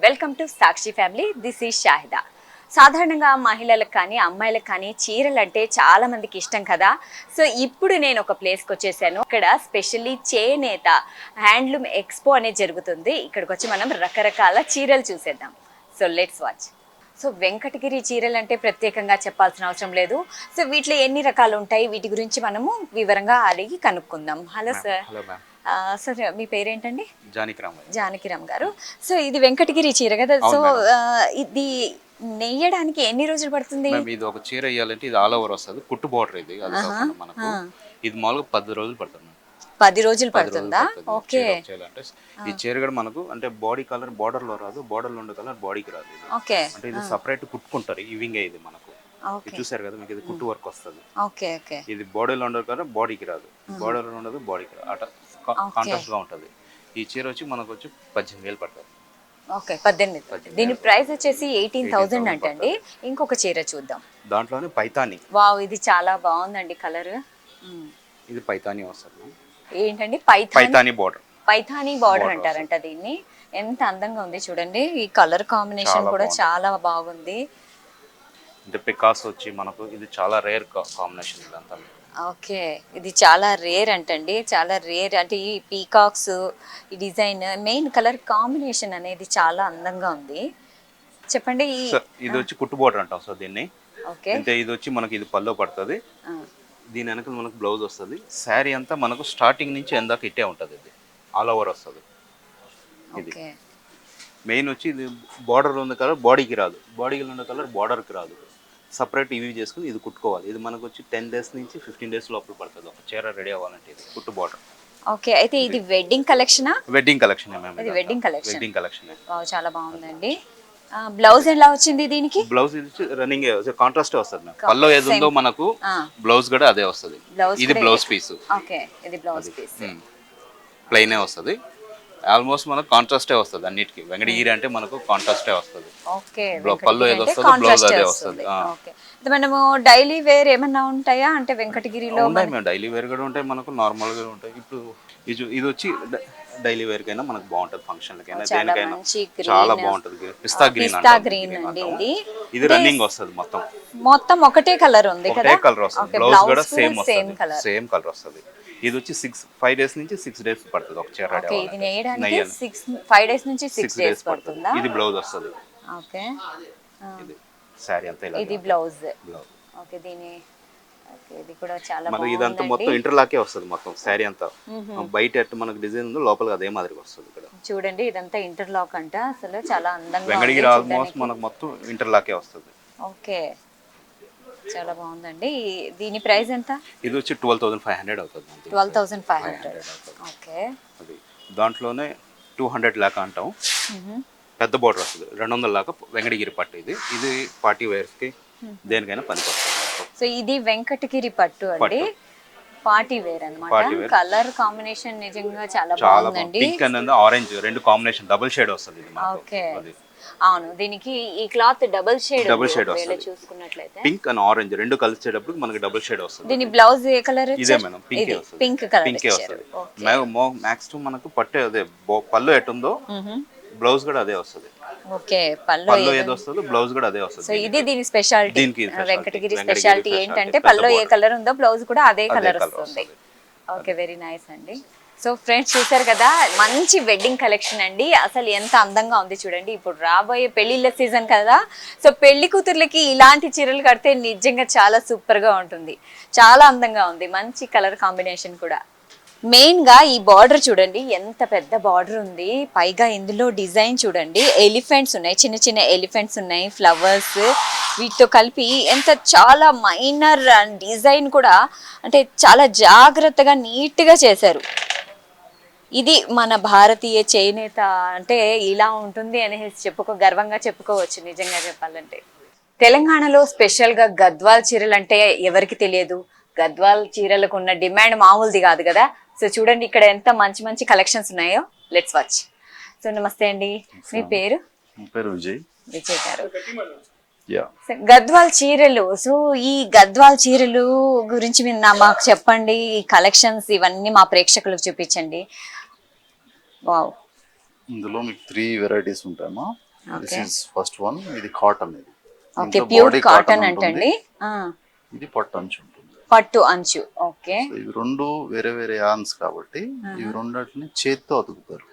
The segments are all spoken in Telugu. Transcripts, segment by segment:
Welcome to Sakshi family. This is Shahida. సాధారణంగా మహిళలకు కానీ అమ్మాయిలకు కానీ చీరలు అంటే చాలా మందికి ఇష్టం కదా. సో ఇప్పుడు నేను ఒక ప్లేస్కి వచ్చేసాను. ఇక్కడ స్పెషల్లీ చేనేత హ్యాండ్లూమ్ ఎక్స్పో అనేది జరుగుతుంది. ఇక్కడికి వచ్చి మనం రకరకాల చీరలు చూసేద్దాం. So let's watch. So Venkatagiri చీరలు అంటే ప్రత్యేకంగా చెప్పాల్సిన అవసరం లేదు. సో వీటిలో ఎన్ని రకాలు ఉంటాయి, వీటి గురించి మనము వివరంగా అడిగి కనుక్కుందాం. Hello sir. సార్ మీ పేరేంటండి? జానకిరామ్ గారు. సో ఇది వెంకటగిరి చీర కదా. సో ఇది నెయ్యడానికి ఎన్ని రోజులు పడుతుంది? ఇది ఒక చీర వేయాలంటే ఇది ఆల్ ఓవర్ వస్తుంది, కుట్టు బోర్డర్ ఇది. మనకు ఇది మామూలుగా 10 రోజులు పడుతుంది. 10 రోజులు పడుతుందా? ఓకే. ఈ చీర కూడా మనకు అంటే బాడీ కలర్ బోర్డర్ లో రాదు, బోర్డర్ లో ఉండే కలర్ బాడీకి రాదు. ఓకే. అంటే ఇది సెపరేట్ కుట్టుకుంటారు. ఇవింగ్ ఇది మనకు చూసారు కదా, మీకు ఇది కుట్టు వర్క్ వస్తుంది. Okay okay. ఇది బాడీలో ఉండే కలర్ బాడీకి రాదు, బోర్డర్ లో ఉండదు బాడీకి రాదు, అట్లా కాంట్రాస్ట్ గా ఉంటది. ఈ చీర వచ్చి మనకు వచ్చి 18,000 పడుతుంది. ఓకే, 18,000. దీని ప్రైస్ వచ్చేసి 18,000 అంటండి. ఇంకొక చీర చూద్దాం. దాంట్లోనే పైతాని. వావ్, ఇది చాలా బాగుందండి కలర్. ఇది పైతాని వస్తుంది. ఏంటండి? పైతాని బోర్డర్. పైతాని బార్డర్ అంటారంట దీన్ని. ఎంత అందంగా ఉంది చూడండి. ఈ కలర్ కాంబినేషన్ కూడా చాలా బాగుంది. అంటే పికాస్ వచ్చి మనకు ఇది చాలా రేర్ కాంబినేషన్ ఇదంతా. ఓకే, ఇది చాలా రేర్ అంటండి, చాలా రేర్. అంటే ఈ పీకాక్స్, ఈ డిజైన్, మెయిన్ కలర్ కాంబినేషన్ అనేది చాలా అందంగా ఉంది. చెప్పండి. ఇది వచ్చి కుట్టు బోర్డర్ అంటాం సార్ దీన్ని. ఓకే. అంటే ఇది వచ్చి మనకి ఇది పల్లో పడుతుంది. దీని వెనక మనకు బ్లౌజ్ వస్తుంది. శారీ అంతా మనకు స్టార్టింగ్ నుంచి ఎందాక ఇట్టే ఉంటుంది. ఇది ఆల్ ఓవర్ వస్తుంది. ఇది మెయిన్ వచ్చి ఇది బార్డర్ ఉన్న కలర్ బాడీకి రాదు, బాడీకి ఉన్న కలర్ బార్డర్కి రాదు. సపరేట్ ఇవి చేసుకుని ఇది కుట్టుకోవాలి. ఇది మనకు వచ్చి 10 days నుంచి 15 days లోపల పడుతుంది ఒక చీర రెడీ అవ్వాలంటే. ఇది కుట్టు బార్డర్. ఓకే. అయితే ఇది వెడ్డింగ్ కలెక్షనా? Wedding collection. ఇది wedding collection. Wedding collection. Wow, చాలా బాగుందండి. బ్లౌజ్ ఎలా వచ్చింది దీనికి? బ్లౌజ్ ఇది రన్నింగ్ కాంట్రాస్ట్ వస్తుంది. పల్లో ఏది ఉందో మనకు బ్లౌజ్ కూడా అదే వస్తుంది. ఇది బ్లౌజ్ పీస్. ఓకే, ఇది బ్లౌజ్ పీస్. ప్లెయినే వస్తుంది. ఆల్మోస్ట్ మనకు కాంట్రాస్టే వస్తుంది అన్నిటికీ. వెంకటగిరి అంటే మనకు కాంట్రాస్టే వస్తుంది. ఓకే. పల్లో ఏది వస్తుంది బ్లౌజ్ అదే వస్తుంది. ఓకే. మనము డైలీ వేర్ ఏమన్నా ఉంటాయా అంటే వెంకటగిరిలో? ఉన్నాయి, మేము డైలీ వేర్ కూడా ఉంటాయి, మనకు నార్మల్ గా ఉంటాయి. ఇప్పుడు ఇది వచ్చి డైలీ వేర్ కైనా మనకు బాగుంటది, ఫంక్షన్లకైనా దేనికైనా చాలా బాగుంటది. పిస్తా గ్రీన్ అండి. ఇది రన్నింగ్ వస్తుంది. మొత్తం ఒకటే కలర్ ఉంది కదా. ఒకటే కలర్ వస్తుంది. బ్లౌజ్ కూడా సేమ్ వస్తుంది, సేమ్ కలర్ వస్తుంది. ఇది వచ్చి 5 days నుంచి 6 days పడుతుంది ఒక చీర రెడీ అవ్వాలి. ఇది నేయడానికి 5 days నుంచి 6 days పడుతుందా? ఇది బ్లౌజ్ వస్తుంది. ఓకే. ఇది సారీ అంతా ఇలా. ఇది బ్లౌజ్. ఓకే. ఇది కూడా చాలా బాగుంది. ఇదంతా మొత్తం ఇంటర్లాకే వస్తుంది. మొత్తం సారీ అంతా బయట ఎట్టు మనకు డిజైన్ ఉందో లోపల అదే మాదిరిగా వస్తుంది. ఇక్కడ చూడండి, ఇదంతా ఇంటర్లాక్ అంట. అసలు చాలా అందంగా వెంకటగిరి ఆల్మోస్ట్ మనకు మొత్తం ఇంటర్లాకే వస్తుంది. ఓకే, చాలా బాగుందండి. దీని ప్రైస్ ఎంత? ఇది వచ్చి 12,500 అవుతుంది. 12,500. ఓకే. అది దాంట్లోనే 200 లాక్ అంటాం. పెద్ద బోర్డర్ వస్తుంది. 200 లాక్ వెంకటగిరి పట్టు. ఇది పార్టీ వేర్స్ కి దేనికైనా పనికొస్తుంది. సో ఇది వెంకటగిరి పట్టు అండి, పార్టీ వేర్ అన్నమాట. కలర్ కాంబినేషన్ నిజంగా చాలా బాగుందండి. పింక్ అండ్ ఆరెంజ్ రెండు కాంబినేషన్ డబుల్ షేడ్ వస్తుంది. ఓకే. అవును, దీనికి ఈ క్లాత్ డబుల్ షేడ్ వస్తుంది. చూసుకున్నట్లయితే పింక్ అండ్ ఆరెంజ్ రెండు కలిసేటప్పుడు మనకి డబుల్ షేడ్ వస్తుంది. దీని బ్లౌజ్ ఏ కలర్? ఇదే మేడం, పింక్ కలర్. పింకే వస్తుంది. మాక్సిమం మనకు పట్టే అదే పళ్ళు ఎట్టుందో బ్లౌజ్ కూడా అదే వస్తుంది. ఓకే. పళ్ళు ఏది వస్తుందో బ్లౌజ్ కూడా అదే వస్తుంది. సో ఇది దీని స్పెషాలిటీ. వెంకటగిరి స్పెషాలిటీ ఏంటంటే పళ్ళు ఏ కలర్ ఉందో బ్లౌజ్ కూడా అదే కలర్ వస్తుంది. ఓకే, వెరీ నైస్ అండి. సో ఫ్రెండ్స్, చూసారు కదా, మంచి వెడ్డింగ్ కలెక్షన్ అండి. అసలు ఎంత అందంగా ఉంది చూడండి. ఇప్పుడు రాబోయే పెళ్లిళ్ళ సీజన్ కదా. సో పెళ్లి కూతుర్లకి ఇలాంటి చీరలు కడితే నిజంగా చాలా సూపర్గా ఉంటుంది. చాలా అందంగా ఉంది. మంచి కలర్ కాంబినేషన్ కూడా. మెయిన్గా ఈ బార్డర్ చూడండి, ఎంత పెద్ద బార్డర్ ఉంది. పైగా ఇందులో డిజైన్ చూడండి, ఎలిఫెంట్స్ ఉన్నాయి, చిన్న చిన్న ఎలిఫెంట్స్ ఉన్నాయి, ఫ్లవర్స్, వీటితో కలిపి ఎంత చాలా మైనర్ డిజైన్ కూడా, అంటే చాలా జాగ్రత్తగా నీట్గా చేశారు. ఇది మన భారతీయ చేనేత అంటే ఇలా ఉంటుంది అనేసి గర్వంగా చెప్పుకోవచ్చు నిజంగా చెప్పాలంటే. తెలంగాణలో స్పెషల్గా గద్వాల్ చీరలు అంటే ఎవరికి తెలియదు. గద్వాల్ చీరలకు ఉన్న డిమాండ్ మామూలుది కాదు కదా. సో చూడండి ఇక్కడ ఎంత మంచి మంచి కలెక్షన్స్ ఉన్నాయో. Let's watch. సో నమస్తే అండి, మీ పేరు? విజయ్ గారు. గద్వాల్ చీరలు. సో ఈ గద్వాల్ చీరలు గురించి మాకు చెప్పండి. ఈ కలెక్షన్స్ ఇవన్నీ మా ప్రేక్షకులకు చూపించండి. వావ్, ఇందులో మీకు 3 వెరైటీస్ ఉంటాయమ్మా. This okay is first one. ఇది కాటన్. ఇది ఓకే దీంట్లో ప్యూర్ బాడీ కాటన్ ఉంటుంది, అంటండి. ఇది పట్టు అంచు ఉంటుంది. పట్టు అంచు. ఓకే సో ఇవి రెండు వేరే వేరే యాన్స్ కాబట్టి ఇవి రెండింటిని చేత్తో అతుకుతారు.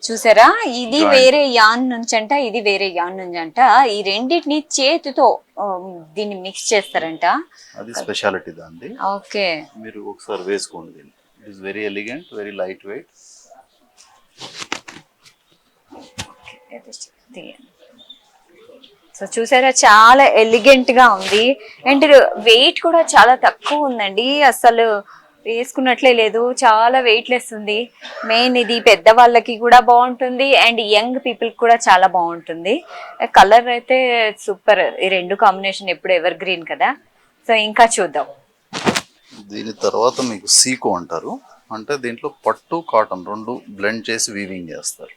చూసారా, ఇది Joint. వేరే యాన్ నుంచి అంట, ఇది వేరే యాన్ నుంచి అంట. ఈ రెండింటిని చేతితో దీన్ని మిక్స్ చేస్తారంట. అది స్పెషాలిటీ దాన్ని. ఓకే మీరు ఒకసారి వేసుకోండి దీన్ని. It is very elegant, very light weight. So చూసారా, చాలా ఎలిగెంట్ గా ఉంది అండ్ వెయిట్ కూడా చాలా తక్కువ ఉందండి. అసలు వేసుకున్నట్లే లేదు, చాలా వెయిట్లెస్ ఉంది. మెయిన్ ఇది పెద్దవాళ్ళకి కూడా బాగుంటుంది అండ్ యంగ్ పీపుల్ కూడా చాలా బాగుంటుంది. కలర్ అయితే సూపర్. ఈ రెండు కాంబినేషన్ ఎప్పుడు ఎవర్ గ్రీన్ కదా. సో ఇంకా చూద్దాం. దీని తర్వాత మీకు సీకో అంటారు. అంటే దీంట్లో పట్టు కాటన్ రెండు బ్లెండ్ చేసి వీవింగ్ చేస్తారు.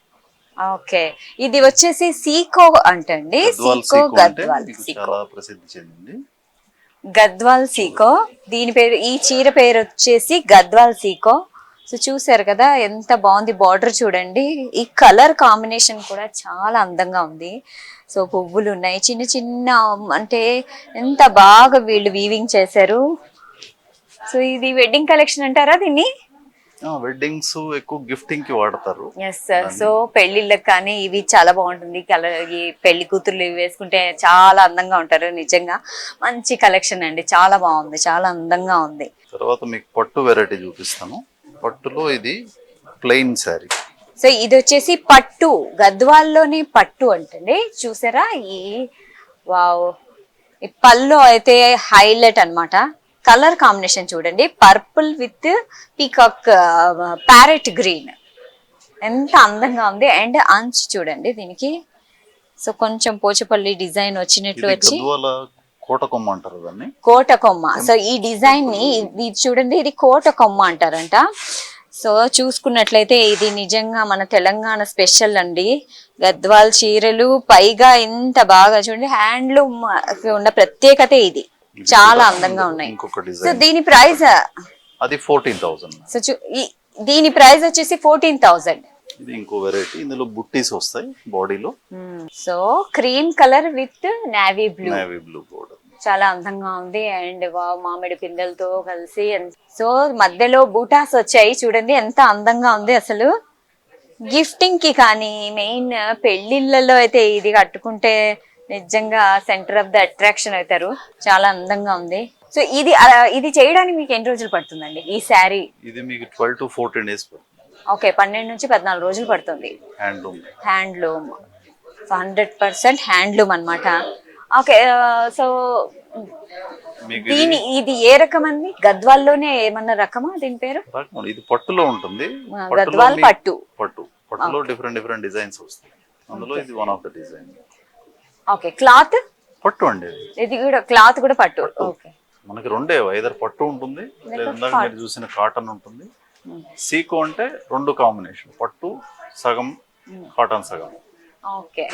ఓకే ఇది వచ్చేసి సీకో అంటండి. గద్వాల్ సీకో సీకో అంటే గద్వాల్ మీకు సీకో, చాలా ప్రసిద్ధి చెందింది. గద్వాల్ సీకో. దీని పేరు, ఈ చీర పేరు వచ్చేసి గద్వాల్ సీకో. సో చూసారు కదా ఎంత బాగుంది. బార్డర్ చూడండి, ఈ కలర్ కాంబినేషన్ కూడా చాలా అందంగా ఉంది. సో పువ్వులు ఉన్నాయి చిన్న చిన్న, అంటే ఎంత బాగా వీళ్ళు వీవింగ్ చేశారు. సో ఇది వెడ్డింగ్ కలెక్షన్ అంటారా దీన్ని? వెడ్డింగ్స్ ఎక్కువ గిఫ్టింగ్ కి వాడతారు. Yes sir. సో పెళ్లిళ్ళకి కానీ ఇవి చాలా బాగుంటుంది. కలర్ ఈ పెళ్లి కూతుర్లు ఇవి వేసుకుంటే చాలా అందంగా ఉంటారు. నిజంగా మంచి కలెక్షన్ అండి, చాలా బాగుంది, చాలా అందంగా ఉంది. తర్వాత మీకు పట్టు వెరైటీ చూపిస్తాను. పట్టులో ఇది ప్లెయిన్ శారీ. సో ఇది వచ్చేసి పట్టు, గద్వాల్లోనే పట్టు అంటండి. చూసారా ఈ వావ్, ఈ పళ్ళు అయితే హైలైట్ అన్నమాట. కలర్ కాంబినేషన్ చూడండి, purple with peacock parrot green, ఎంత అందంగా ఉంది. అండ్ అంచు చూడండి దీనికి. సో కొంచెం పోచపల్లి డిజైన్ వచ్చినట్లు ఇది వచ్చి గద్వాల కోట కొమ్మ అంటారు దాన్ని. కోట కొమ్మ. సో ఈ డిజైన్ ని ఇది చూడండి, ఇది కోట కొమ్మ అంటారంట. సో చూసుకున్నట్లయితే ఇది నిజంగా మన తెలంగాణ స్పెషల్ అండి. గద్వాల్ చీరలు పైగా ఇంత బాగా చూడండి, హ్యాండ్లూమ్ ఉన్న ప్రత్యేకత ఇది. చాలా అందంగా ఉన్నాయి. ఇంకొక సో డిజైన్, దీని ప్రైస్ అది 14,000. సో దీని ప్రైస్ వచ్చేసి 14,000. ఇది ఇంకో వెరైటీ. ఇందులో బుట్టీస్ వస్తాయి బాడీలో. So cream colour with navy blue, navy blue border. చాలా అందంగా ఉంది. అండ్ మామిడి పిందెలతో కలిసి, సో మధ్యలో బూటాస్ వచ్చాయి చూడండి, ఎంత అందంగా ఉంది అసలు. గిఫ్టింగ్ కి కానీ మెయిన్ పెళ్లిళ్ళలో అయితే ఇది కట్టుకుంటే నిజంగా సెంటర్ ఆఫ్ ద అట్రాక్షన్ అవుతారు. చాలా అందంగా ఉంది. సో ఇది చేయడానికి మీకు ఎన్ని రోజులు పడుతుందండి ఈ శారీ? ఇది మీకు 12 to 14 days పడుతుంది. ఓకే 12 నుంచి 14 రోజులు పడుతుంది. హ్యాండ్లూమ్. హ్యాండ్లూమ్, 100% హ్యాండ్లూమ్ అన్నమాట. ఓకే సో మీకు ఇది ఏ రకం అండి? గద్వాల్లోనే ఏమన్నా రకమా దీని పేరు? ఇది పట్టులో ఉంటుంది. గద్వాల్ పట్టు. పట్టులో డిఫరెంట్ డిజైన్స్ వస్తాయి. అందులో ఇది one of the design. Okay cloth పట్టు అండి ఇది కూడా, క్లాత్ కూడా పట్టు. ఓకే మనకి రెండే, ఐదర్ పట్టు ఉంటుంది లేదా మీరు చూసిన కాటన్ ఉంటుంది. సీకో అంటే రెండు కాంబినేషన్, పట్టు సగం కాటన్ సగం. Okay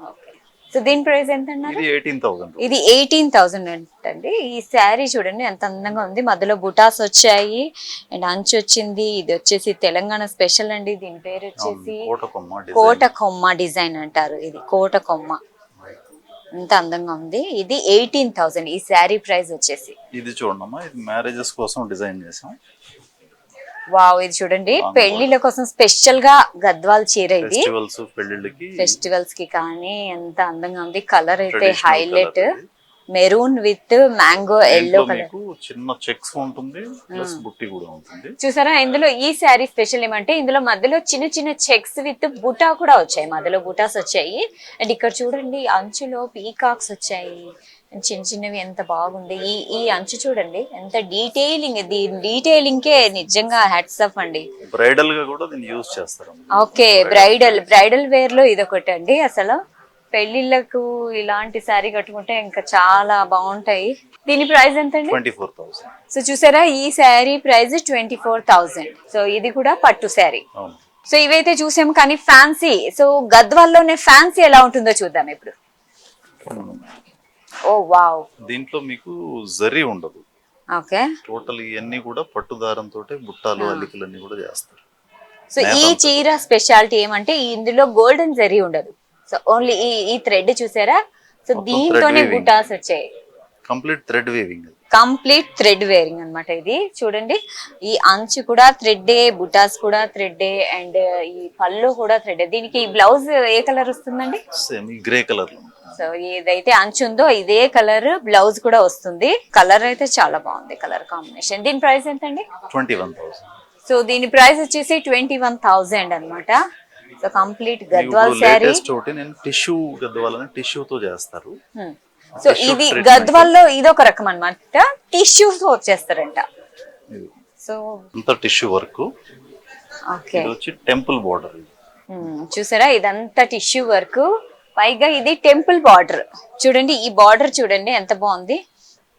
okay. సో దీని ప్రైస్ ఎంత అన్నారు? ఇది 18,000. ఇది 18,000 అంటండి. ఈ శారీ చూడండి ఎంత అందంగా ఉంది. మధ్యలో బుటాస్ వచ్చాయి అండ్ అంచు వచ్చింది. ఇది వచ్చేసి తెలంగాణ స్పెషల్ అండి. దీని పేరు వచ్చేసి కోట కొమ్మ డిజైన్ అంటారు. ఇది కోట కొమ్మ, ఎంత అందంగా ఉంది. ఇది 18,000 ఈ శారీ ప్రైస్ వచ్చేసి. ఇది చూడమ్మా, ఇది మ్యారేజెస్ కోసం డిజైన్ చేసాం. వావ్, ఇది చూడండి పెళ్లిళ్ళ కోసం స్పెషల్ గా గద్వాల్ చీర ఇది. ఫెస్టివల్స్ కి కానీ ఎంత అందంగా ఉంది. కలర్ అయితే highlight, maroon with mango yellow colour. చిన్న చెక్స్ ఉంటుంది ప్లస్ బుట్టి కూడా ఉంటుంది. చూసారా, ఇందులో ఈ శారీ స్పెషల్ ఏమంటే ఇందులో మధ్యలో చిన్న చిన్న చెక్స్ విత్ బుటా కూడా వచ్చాయి. మధ్యలో బుటాస్ వచ్చాయి. అండ్ ఇక్కడ చూడండి అంచులో పీకాక్స్ వచ్చాయి. చిన్న చిన్నవి ఎంత బాగుంది. ఈ అంచు చూడండి ఎంత డీటెయిలింగ్. దీని డీటెయిలింగ్ కే నిజంగా హ్యాట్స్ ఆఫ్ అండి. బ్రైడల్ గా కూడా దీన్ని యూజ్ చేస్తారు. ఓకే బ్రైడల్ వేర్ లో ఇదొకటి అండి. అసలు పెళ్లిళ్ళకు ఇలాంటి శారీ కట్టుకుంటే ఇంకా చాలా బాగుంటాయి. దీని ప్రైస్ ఎంత అండి? 24,000. సో చూసారా, ఈ శారీ ప్రైస్ 24,000. సో ఇది కూడా పట్టు శారీ. సో ఇవైతే చూసాము కానీ ఫ్యాన్సీ. సో గద్వాల్లోనే ఫ్యాన్సీ ఎలా ఉంటుందో చూద్దాం ఇప్పుడు. ఓ వావ్, దీంట్లో మీకు జరీ ఉండదు. ఓకే టోటల్ ఇవన్నీ కూడా పట్టు దారం తోటే బుట్టాలు అల్లికలన్నీ కూడా చేస్తారు. సో ఈ చీర స్పెషాలిటీ ఏమంటే ఇందులో గోల్డెన్ జరీ ఉండదు. సో ఓన్లీ ఈ థ్రెడ్ చూసారా? సో దీంతోనే బుటాస్ వచ్చాయి. Complete thread weaving, complete thread wearing అన్నమాట. ఇది చూడండి, ఈ అంచు కూడా థ్రెడ్డే, బుటాస్ కూడా థ్రెడ్డే, అండ్ ఈ పళ్ళు కూడా థ్రెడ్. దీనికి బ్లౌజ్ ఏ కలర్ వస్తుందండి? సేమ్ గ్రే కలర్ లో. సో ఏదైతే అంచు ఉందో ఇదే కలర్ బ్లౌజ్ కూడా వస్తుంది. కలర్ అయితే చాలా బాగుంది, కలర్ కాంబినేషన్. దీని ప్రైస్ ఎంత అండి? 21,000. సో దీని ప్రైస్ వచ్చేసి 21,000 అన్నమాట. So complete Gadwal sari. నేను టిష్యూ గద్వాలని టిష్యూ తో చేస్తారు. సో ఇది గద్వాల్లో ఇదొక రకం అన్నమాట, టిష్యూస్ వచ్చేస్తారంట. సో అంతా టిష్యూ వర్క్. ఓకే, ఇది వచ్చి టెంపుల్ బోర్డర్. చూసారా ఇదంతా టిష్యూ వర్క్, పైగా ఇది టెంపుల్ బార్డర్. చూడండి ఈ బార్డర్ చూడండి ఎంత బాగుంది.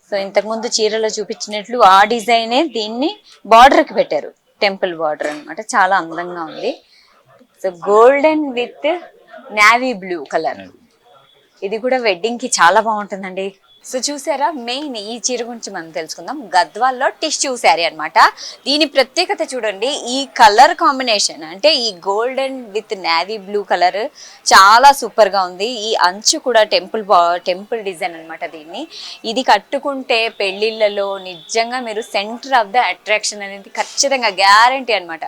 సో ఇంతకు ముందు చీరలో చూపించినట్లు ఆ డిజైనే దీన్ని బార్డర్ కి పెట్టారు, టెంపుల్ బార్డర్ అన్నమాట. చాలా అందంగా ఉంది. So golden with navy blue colour. ఇది కూడా వెడ్డింగ్ కి చాలా బాగుంటుందండి. సో చూసారా, మెయిన్ ఈ చీర గురించి మనం తెలుసుకుందాం. గద్వాల్లో టిష్యూ శారీ అన్నమాట. దీని ప్రత్యేకత చూడండి, ఈ కలర్ కాంబినేషన్ అంటే ఈ golden with navy blue colour చాలా సూపర్ గా ఉంది. ఈ అంచు కూడా టెంపుల్ డిజైన్ అన్నమాట. దీన్ని ఇది కట్టుకుంటే పెళ్లిళ్ళలో నిజంగా మీరు సెంటర్ ఆఫ్ ద అట్రాక్షన్ అనేది ఖచ్చితంగా గ్యారంటీ అన్నమాట.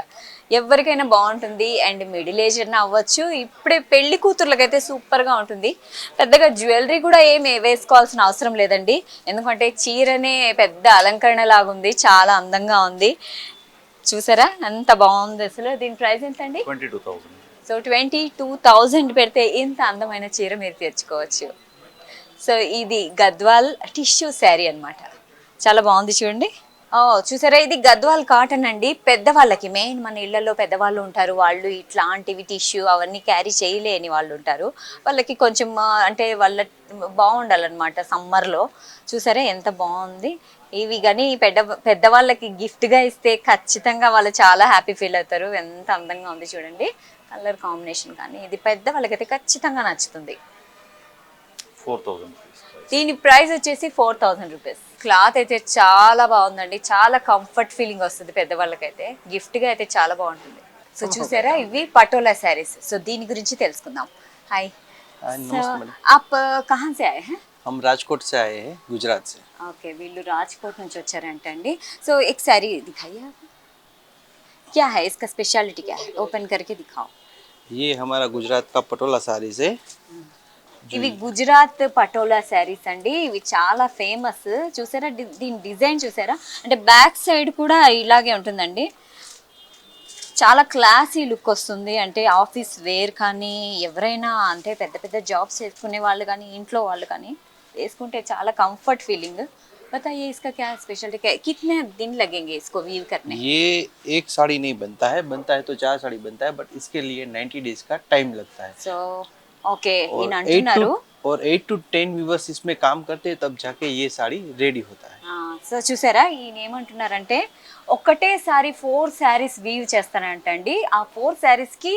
ఎవరికైనా బాగుంటుంది, అండ్ మిడిల్ ఏజ్ అయినా అవ్వచ్చు. ఇప్పుడే పెళ్లి కూతుర్లకైతే సూపర్గా ఉంటుంది. పెద్దగా జ్యువెలరీ కూడా ఏమి వేసుకోవాల్సిన అవసరం లేదండి, ఎందుకంటే చీరనే పెద్ద అలంకరణ లాగుంది, చాలా అందంగా ఉంది. చూసారా ఎంత బాగుంది అసలు. దీని ప్రైస్ ఎంత అండి? 22,000. సో 22,000 పెడితే ఇంత అందమైన చీర మీరు తెచ్చుకోవచ్చు. సో ఇది గద్వాల్ టిష్యూ శారీ అన్నమాట. చాలా బాగుంది చూడండి. చూసారా, ఇది గద్వాల్ కాటన్ అండి. పెద్దవాళ్ళకి, మెయిన్ మన ఇళ్లలో పెద్దవాళ్ళు ఉంటారు, వాళ్ళు ఇట్లాంటివి టిష్యూ అవన్నీ క్యారీ చేయలేని వాళ్ళు ఉంటారు. వాళ్ళకి కొంచెం అంటే వాళ్ళ బాగుండాలన్నమాట సమ్మర్లో. చూసారా ఎంత బాగుంది. ఇవి కానీ పెద్దవాళ్ళకి గిఫ్ట్గా ఇస్తే ఖచ్చితంగా వాళ్ళు చాలా హ్యాపీ ఫీల్ అవుతారు. ఎంత అందంగా ఉంది చూడండి కలర్ కాంబినేషన్. కానీ ఇది పెద్దవాళ్ళకైతే ఖచ్చితంగా నచ్చుతుంది. 4,000. దీని ప్రైస్ వచ్చేసి 4,000 రూపీస్. క్లాత్ అయితే చాలా బాగుందండి, చాలా కంఫర్ట్ ఫీలింగ్ వస్తుంది పెద్దవాళ్ళకైతే. గిఫ్ట్గా అయితే చాలా బాగుంటుంది. సో చూసారా, ఇవి పటోలా శారీస్. సో దీని గురించి తెలుసుకుందాం. హాయ్, आप कहाँ से आए हैं? हम राजकोट से आए हैं, गुजरात से. ఓకే, వీళ్ళు రాజ్కోట్ నుంచి వచ్చారంటండి. సో एक साड़ी दिखाइए आप, क्या है इसका स्पेशलिटी, क्या है? ओपन करके दिखाओ. ये हमारा गुजरात का पटोला साड़ी से. ఇవి గుజరాత్ పటోలా శారీస్ అండి. ఇవి చాలా ఫేమస్. చూసారా దీని డిజైన్ చూసారా, అంటే బ్యాక్ సైడ్ కూడా ఇలాగే ఉంటుందండి. చాలా క్లాసీ లుక్ వస్తుంది. అంటే ఆఫీస్ వేర్ కానీ ఎవరైనా అంటే పెద్ద పెద్ద జాబ్స్ చేసుకునే వాళ్ళు కానీ ఇంట్లో వాళ్ళు కానీ వేసుకుంటే చాలా కంఫర్ట్ ఫీలింగ్. बताइए इसका क्या स्पेशलिटी, क्या कितने दिन लगेंगे इसको वीव करने? ये एक साड़ी नहीं बनता है तो 4 साड़ी बनता है, बट इसके लिए 90 डेज का टाइम लगता है. సో ఓకే, ఈయన అంటున్నారు और 8 to 10 व्यूवर्स इसमें काम करते हैं, तब जाके ये साड़ी रेडी होता है. సో చూసారా ఈయన ఏమంటున్నారంటే ఒకటేసారి 4 శారీస్ వీవ్ చేస్తానంటండి. ఆ 4 శారీస్ కి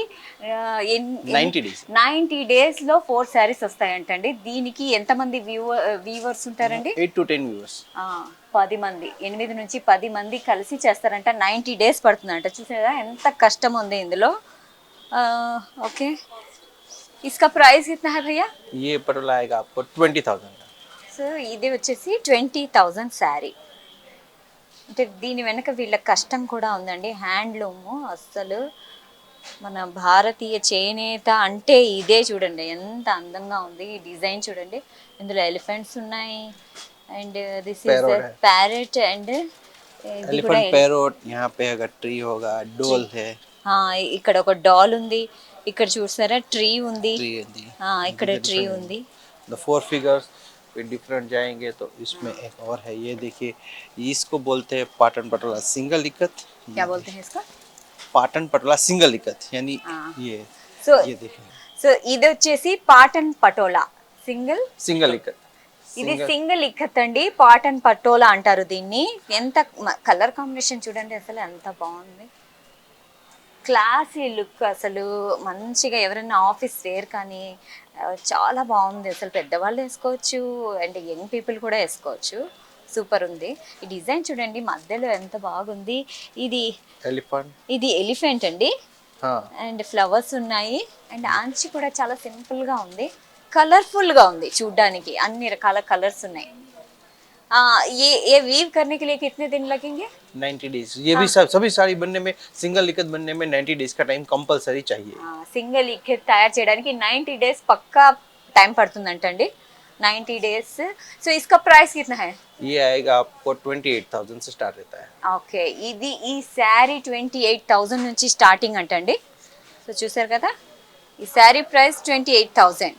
90 డేస్ లో 4 శారీస్ వస్తాయంటండి. దీనికి ఎంతమంది వీవర్స్ ఉంటారండి? 8 to 10 వ్యూవర్స్. 10 మంది, 8 నుంచి 10 మంది కలిసి చేస్తారంట. 90 డేస్ పడుతుందంట. చూసారా ఎంత కష్టం ఉంది ఇందులో. ఓకే, इसका प्राइस कितना है भैया? ये पटोला आएगा आपको 20,000 का. సో ఇది వచ్చేసి 20,000 శారీ. అంటే దీని వెనక వీళ్ళ కష్టం కూడా ఉందండి. హ్యాండ్లూము అస్సలు మన భారతీయ చేనేత అంటే ఇదే. చూడండి ఎంత అందంగా ఉంది. ఈ డిజైన్ చూడండి, ఇందులో ఎలిఫెంట్స్ ఉన్నాయి, and this is parrot, and elephant parrot, यहाँ पे अगर ट्री होगा, डोल है. ఇక్కడ ఒక డాల్ ఉంది, ఇక్కడ చూసారా ట్రీ ఉంది, ट्री है दी. ఇక్కడ ట్రీ ఉంది. The 4 figures पे डिफरेंट जाएंगे तो इसमें एक और है, ये देखिए, इसको बोलते हैं पाटन पटोला सिंगल इकत. क्या बोलते हैं इसका? पाटन पटोला सिंगल इकत, यानी ये. సో ये देखिए, సో ఇది వచ్చేసి పాటన్ పటోలా सिंगल इकत. ఇది సింగిల్ ఇక్కత్ అండి. పాటన్ పటోలా అంటారు దీన్ని. ఎంత కలర్ కాంబినేషన్ చూడండి అసలు ఎంత బాగుంది. క్లాసీ లుక్ అసలు మంచిగా. ఎవరైనా ఆఫీస్ వేర్ కానీ చాలా బాగుంది అసలు. పెద్దవాళ్ళు వేసుకోవచ్చు, అండ్ యంగ్ పీపుల్ కూడా వేసుకోవచ్చు. సూపర్ ఉంది. ఈ డిజైన్ చూడండి మధ్యలో ఎంత బాగుంది. ఇది एलिफेंट. ఇది ఎలిఫెంట్ అండి. हाँ అండ్ ఫ్లవర్స్ ఉన్నాయి అండ్ అంచి కూడా చాలా సింపుల్ గా ఉంది, కలర్ఫుల్ గా ఉంది చూడ్డానికి, అన్ని రకాల కలర్స్ ఉన్నాయి. ये वीव करने के लिए कितने दिन लगेंगे? 90 डेज। ये भी सब सभी साड़ी बनने में, सिंगल इकत बनने में 90 डेज का टाइम कंपलसरी चाहिए। సింగిల్ ఇక్కత్ తయారు చేయడానికి 90 డేస్ పక్కా టైం పడుతుందంటండి, 90 డేస్. సో इसका प्राइस कितना है? ये आएगा आपको 28,000 से स्टार्ट रहता है। ఓకే, ఇది ఈ శారీ 28,000 నుంచి స్టార్టింగ్ అంటండి. సో చూసారు కదా, ఈ శారీ ప్రైస్ 28,000.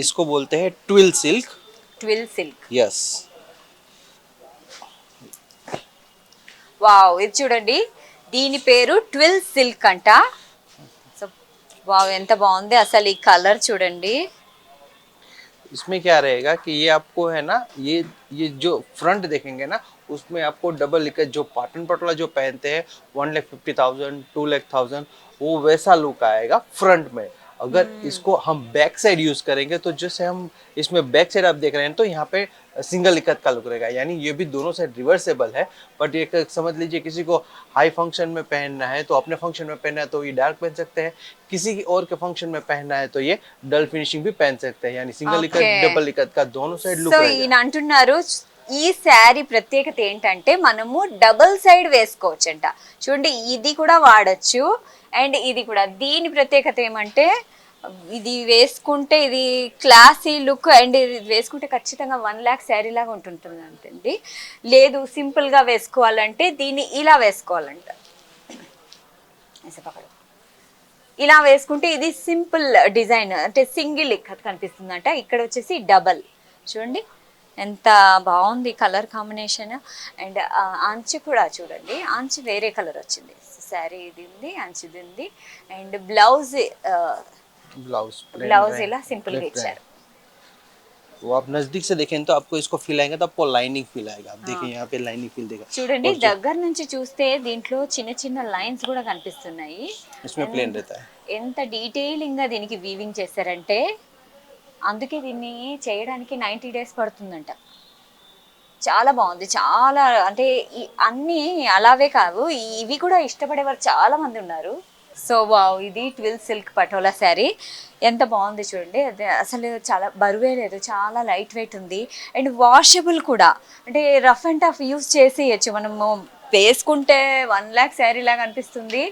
इसको बोलते हैं twill silk. Twill silk. Yes. Wow, ఇది చూడండి, దీని పేరు ట్విల్ సిల్క్ అంట. సో వావ్, ఎంత బాగుంది అసలు ఈ కలర్ చూడండి. इसमें क्या रहेगा कि ये आपको है ना, ये जो फ्रंट देखेंगे ना, उसमें आपको डबल इकत जो पाटन पटोला जो पहनते हैं 1,50,000 2,00,000 वो वैसा लुक आएगा फ्रंट में। अगर इसको हम बैक साइड यूज करेंगे तो जैसे हम इसमें बैक साइड आप देख रहे हैं तो यहाँ पे सिंगल इकत का लुक रहेगा, यानी ये भी दोनों साइड रिवर्सेबल है। बट एक समझ लीजिए किसी को हाई फंक्शन में पहनना है तो अपने फंक्शन में पहनना है तो ये डार्क पहन सकते हैं, किसी की और के फंक्शन में पहनना है तो ये डल फिनिशिंग भी पहन सकते हैं, यानी single ikat Okay. Double ikat का दोनों साइड लुक సో रहेगा। ఈయన అంటున్నారు ఈ శారీ ప్రత్యేకత ఏంటంటే మనము డబుల్ సైడ్ వేసుకోవచ్చంట. చూడండి, ఇది కూడా వాడచ్చు అండ్ ఇది కూడా. దీని ప్రత్యేకత ఏమంటే ఇది వేసుకుంటే ఇది క్లాసీ లుక్ అండ్ ఇది వేసుకుంటే ఖచ్చితంగా 1 lakh శారీ లాగా ఉంటుంటుంది అంటండి. లేదు సింపుల్ గా వేసుకోవాలంటే దీన్ని ఇలా వేసుకోవాలంట. ఇలా వేసుకుంటే ఇది సింపుల్ డిజైన్ అంటే సింగిల్ ఇక్కత్ కనిపిస్తుందంట. ఇక్కడ వచ్చేసి డబల్. చూడండి ఎంత బాగుంది కలర్ కాంబినేషన్. అండ్ అంచు కూడా చూడండి, అంచు వేరే కలర్ వచ్చింది. శారీ ఇది ఉంది, అంచు ఇది ఉంది అండ్ బ్లౌజ్ బ్లౌజ్ ఇలా సింపుల్ గా ఇచ్చారు. वो आप नजदीक से देखें तो आपको इसको फील आएगा, तो आपको लाइनिंग फील आएगा। आप देखिए यहाँ पे लाइनिंग फील देगा। చూడండి, దగ్గర నుంచి చూస్తే దీంట్లో చిన్న చిన్న లైన్స్ కూడా కనిపిస్తున్నాయి. इसमें प्लेन रहता है। ఎంత డీటెయిలింగ్ గా దీనికి వీవింగ్ చేశారంటే అందుకే దీన్ని చేయడానికి 90 డేస్ పడుతుందంట. చాలా బాగుంది, చాలా అంటే అన్నీ అలావే కావు, ఇవి కూడా ఇష్టపడేవారు చాలా మంది ఉన్నారు. సో వావ్, ఇది ట్విల్ సిల్క్ పటోలా శారీ ఎంత బాగుంది చూడండి. అదే అసలు చాలా బరువే లేదు, చాలా లైట్ వెయిట్ ఉంది అండ్ వాషబుల్ కూడా. అంటే రఫ్ అండ్ టఫ్ యూస్ చేసేయచ్చు, మనము వేసుకుంటే 1 lakh శారీ లాగా అనిపిస్తుంది.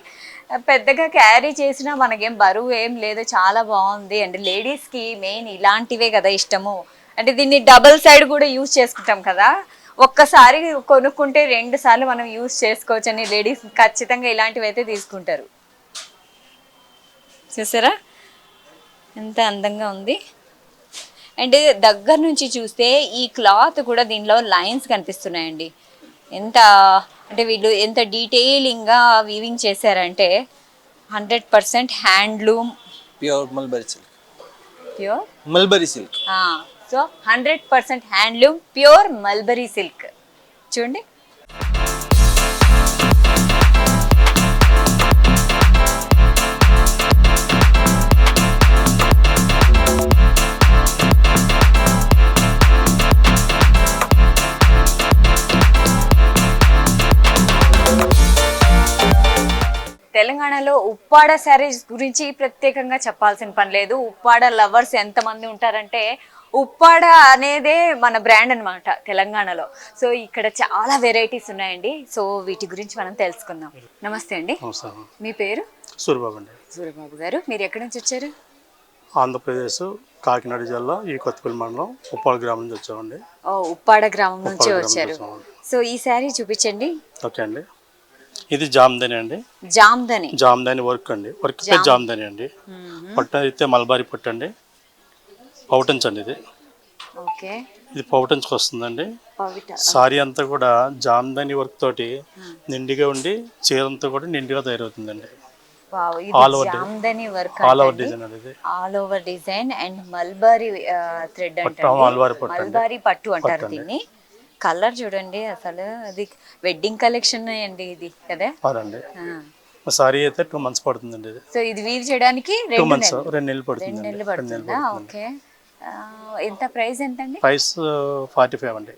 పెద్దగా క్యారీ చేసినా మనకేం బరువు ఏం లేదు, చాలా బాగుంది. అండ్ లేడీస్కి మెయిన్ ఇలాంటివే కదా ఇష్టము. అంటే దీన్ని డబల్ సైడ్ కూడా యూజ్ చేసుకుంటాం కదా, ఒక్కసారి కొనుక్కుంటే 2 సార్లు మనం యూజ్ చేసుకోవచ్చు అని లేడీస్ ఖచ్చితంగా ఇలాంటివి అయితే తీసుకుంటారు. చూసారా ఎంత అందంగా ఉంది. అండ్ దగ్గర నుంచి చూస్తే ఈ క్లాత్ కూడా దీనిలో లైన్స్ కనిపిస్తున్నాయండి. ఎంత అంటే వీళ్ళు ఎంత డీటెయిలింగ్గా వీవింగ్ చేశారంటే 100% handloom pure mulberry silk. Pure mulberry silk. So 100% handloom pure mulberry silk. చూడండి తెలంగాణలో ఉప్పాడ శారీస్ గురించి ప్రత్యేకంగా చెప్పాల్సిన పని లేదు. ఉప్పాడ లవర్స్ ఎంతమంది ఉంటారంటే ఉప్పాడ అనేదే మన బ్రాండ్ అన్నమాట తెలంగాణలో. సో ఇక్కడ చాలా వెరైటీస్ ఉన్నాయండి. సో వీటి గురించి మనం తెలుసుకుందాం. నమస్తే అండి, మీ పేరు? సూరిబాబు అండి. సూర్యబాబు గారు, మీరు ఎక్కడి నుంచి వచ్చారు? ఆంధ్రప్రదేశ్ కాకినాడ జిల్లా ఈ కొత్తపల్లి మండలం ఉప్పాడ గ్రామం నుంచి వచ్చామండి. ఓ, ఉప్పాడ గ్రామం నుంచి ఉప్పాడ గ్రామం వచ్చారు. వచ్చామండి. సో ఈ శారీ చూపించండి. ఓకే అండి, ఇది జామ్దని అండి. జామ్దని. జామ్దని వర్క్ అండి, వర్క్ పై జామ్దని అండి. పట్టు అయితే మల్బారీ పట్టు అండి, పౌటన్స్ అండి ఇది. ఓకే. ఓకే, ఇది పౌటన్స్కి వస్తుందండి. పవిట. సారీ అంతా కూడా జామ్దాని వర్క్ తోటి నిండుగా ఉండి చీర అంతా కూడా నిండుగా తయారవుతుందండి. వావ్, All ఇది over Jamdani work all over అండి. డిజైన్ అనేది. All over design and mulberry thread పట్టు, అంటండి. మల్బరీ పట్టు అండి. మల్బరీ పట్టు అంటారు పట్టు అండి. దీన్ని. కలర్ చూడండి అసలు, అది వెడ్డింగ్ కలెక్షన్ అండి ఇది కదా. అవునండి. సారీ అయితే 2 months పడుతుందండి ఇది. సో ఇది వీవ్ చేయడానికి 2 months, 2 నెలలు 2 పడుతుందండి. నెలలు 2 నెలలు పడుతుందా? పడుతుంది. ఓకే. ఎంత ప్రైస్ ఎంతండి? ప్రైస్ 45 అండి.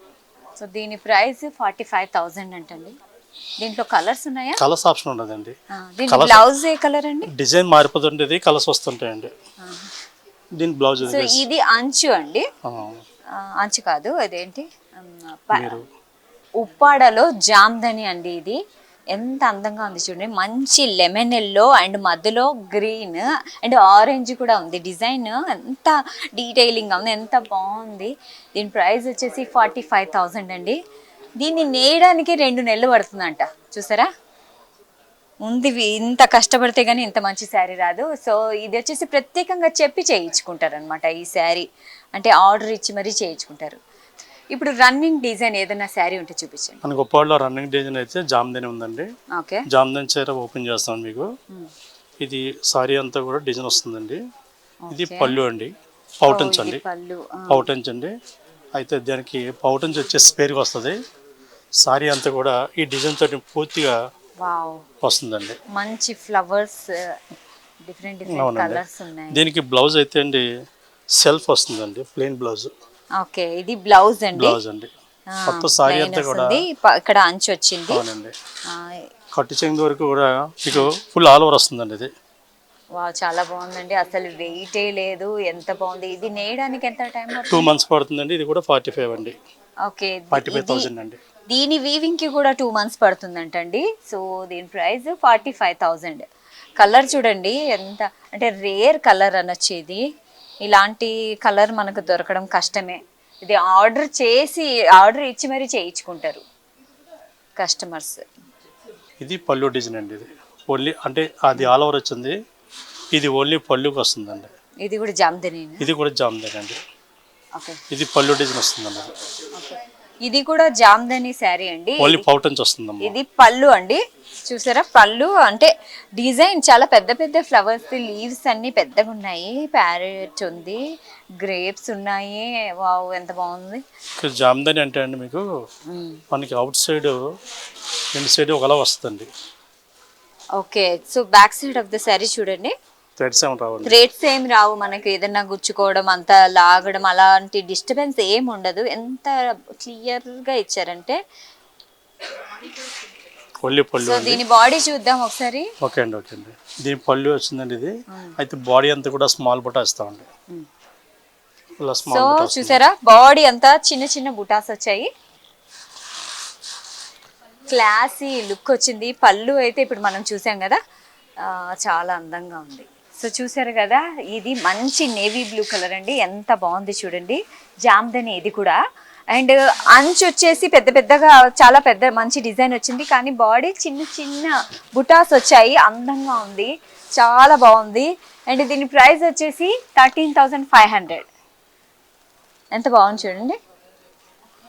సో దీని ప్రైస్ 45,000 అంటండి. దీంట్లో కలర్స్ ఉన్నాయా? కలర్స్ ఆప్షన్ ఉండదండి. దీని బ్లౌజ్ ఏ కలర్ అండి? డిజైన్ మారిపోతుంటది, కలర్స్ వస్తుంటాయండి. దీని బ్లౌజ్ సో ఇది అంచు అండి, అంచు కాదు అదేంటి, ఉప్పాడలో జామ్దని అండి. ఇది ఎంత అందంగా ఉంది చూడండి, మంచి లెమన్ ఎల్లో అండ్ మధ్యలో గ్రీన్ అండ్ ఆరెంజ్ కూడా ఉంది. డిజైన్ ఎంత డీటెయిలింగ్గా ఉంది, ఎంత బాగుంది. దీని ప్రైస్ వచ్చేసి 45,000 అండి. దీన్ని నేయడానికి 2 నెలలు పడుతుందంట. చూసారా, ఉంది ఇంత కష్టపడితే కానీ ఇంత మంచి శారీ రాదు. సో ఇది వచ్చేసి ప్రత్యేకంగా చెప్పి చేయించుకుంటారనమాట. ఈ శారీ అంటే ఆర్డర్ ఇచ్చి మరీ చేయించుకుంటారు. ఇప్పుడు రన్నింగ్ డిజైన్ ఏదైనా శారీ ఉంటే చూపించండి. మనకు ఉప్పాడలో రన్నింగ్ డిజైన్ అయితే జామ్దాని ఉందండి. ఓకే, జామ్దాని చీర ఓపెన్ చేస్తాను మీకు. ఇది సారీ అంతా కూడా డిజైన్ వస్తుందండి. ఇది పళ్ళు అండి, పౌటన్స్ అండి. పళ్ళు పౌటన్స్ అండి. అయితే దానికి పౌటన్స్ వచ్చే స్పేర్గా వస్తుంది. సారీ అంతా కూడా ఈ డిజైన్ తోటి పూర్తిగా వావ్ వస్తుందండి. మంచి ఫ్లవర్స్, డిఫరెంట్ కలర్స్ ఉన్నాయి. దీనికి బ్లౌజ్ అయితే అండి సెల్ఫ్ వస్తుందండి, ప్లెయిన్ బ్లౌజ్. ఓకే, ఇది బ్లౌజ్ అండి. బ్లౌజ్ అండి. మొత్తం సారీ అంతా కూడా ఇక్కడ అంచు వచ్చింది. అవునండి. కట్టు చెంగు వరకు కూడా మీకు ఫుల్ ఆల్ ఓవర్ వస్తుందండి. ఇది వావ్, చాలా బాగుందండి. అసలు వెయిటే లేదు, ఎంత బాగుంది. ఇది నేయడానికి ఎంత టైం పడుతుంది? 2 months పడుతుందండి. ఇది కూడా 45 అండి. ఓకే, 45,000 అండి. దీని వీవింగ్ కి కూడా 2 months పడుతుందంటండి. సో దీని ప్రైస్ 45,000. కలర్ చూడండి ఎంత అంటే రేర్ కలర్ అనొచ్చు. ఇది ఇలాంటి కలర్ మనకు దొరకడం కష్టమే. ఇది ఆర్డర్ ఇచ్చి మరీ చేయించుకుంటారు కస్టమర్స్. ఇది పళ్ళు డిజైన్ అండి. ఇది ఓన్లీ అంటే అది ఆల్ ఓవర్ వచ్చింది. ఇది ఓన్లీ పళ్ళుకి వస్తుందండి. ఇది కూడా జామ్దని. ఇది కూడా జామ్దాని అండి. ఓకే, ఇది పళ్ళు డిజైన్ వస్తుందండి. ఓకే, ఇది కూడా జామ్దని శారీ అండి. ఓన్లీ పౌటన్స్ వస్తుందమ్మా. ఇది పళ్ళు అండి. చూసారా, పళ్ళు అంటే డిజైన్ చాలా పెద్ద పెద్ద ఫ్లవర్స్, లీవ్స్ అన్ని పెద్దగా ఉన్నాయి. ప్యారెట్ ఉంది, గ్రేప్స్ ఉన్నాయి. వావ్, ఎంత బాగుంది. జామ్దాని అంటే అండి మీకు మనకి అవుట్ సైడ్ రెండు సైడ్ ఒకలా వస్తుందండి. Okay, so back side of the sari చూడండి, థ్రెడ్స్ ఏమి రావాలి. థ్రెడ్స్ ఏం రావు మనకి. ఏదన్నా గుచ్చుకోవడం, అంత లాగడం అలాంటి డిస్టర్బెన్స్ ఏం ఉండదు. ఎంత క్లియర్గా ఇచ్చారంటే. ఓన్లీ పళ్ళు. సో దీని బాడీ చూద్దాం ఒకసారి. ఓకే అండి, ఓకే అండి. దీని పళ్ళు వచ్చిందండి. ఇది అయితే బాడీ అంతా కూడా స్మాల్ బుటా ఇస్తామండి. ఇలా సో స్మాల్ బుటా చూసారా, బాడీ అంతా చిన్న చిన్న బుటాస్ వచ్చాయి. క్లాసీ లుక్ వచ్చింది. పళ్ళు అయితే ఇప్పుడు మనం చూసాం కదా, చాలా అందంగా ఉంది. సో చూసారు కదా, ఇది మంచి నేవీ బ్లూ కలర్ అండి. ఎంత బాగుంది చూడండి, జామ్దని. ఇది కూడా అండ్ అంచు వచ్చేసి పెద్ద పెద్దగా చాలా పెద్ద మంచి డిజైన్ వచ్చింది. కానీ బాడీ చిన్న చిన్న బుటాస్ వచ్చాయి. అందంగా ఉంది, చాలా బాగుంది. అండ్ దీని ప్రైస్ వచ్చేసి 13,500. ఎంత బాగుంది చూడండి,